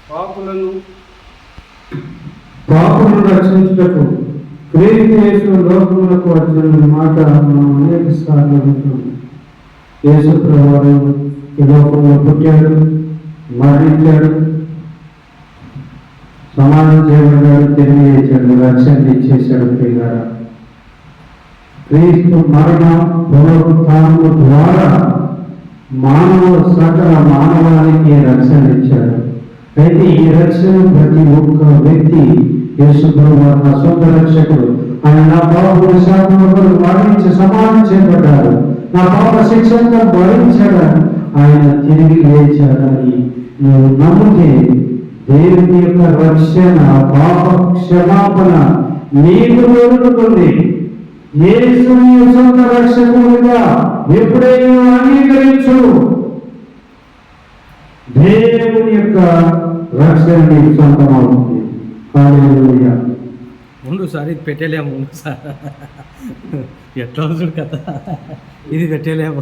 పాపులను రక్షించుటకు క్రీస్తు యేసు లోకములకు వచ్చిన మాట మనం అనేక సార్లు వింటాం. యేసు ప్రభువు ఈ లోకంలో పుట్టాడు, మరణించాడు, సమానం చేయబడ్డాడు, తిరిగి లేచాడు, రక్షణ ఇచ్చేశాడు. ప్రియులారా, క్రీస్తు మరణ పునరుత్థానము ద్వారా సకల మానవానికి రక్షణ ఇచ్చాడు. అయితే ఈ రక్షణ ప్రతి ఒక్క వ్యక్తి యేసు ప్రభువు నా సొంత రక్షకుడు, ఆయన నా పాపముల శాపములను వారించి సమానం చేయబడ్డాడు, నా పాప శిక్షంగా భరించాడని, ఆయన తిరిగి లేచాడని నువ్వు నమ్మితే దేవుని యొక్క రక్షణ, పాప క్షమాపణ నీకు దొరుకుతుంది. యేసుని సొంత రక్షకుడిగా ఎప్పుడైనా అంగీకరించు, దేవుని యొక్క రక్షణ నీకు సొంతమవుతుంది. హల్లెలూయా. ముందు సార్ ఇది పెట్టలేము, ముందు సార్ ఎట్లా చూడు కదా, ఇది పెట్టలేము.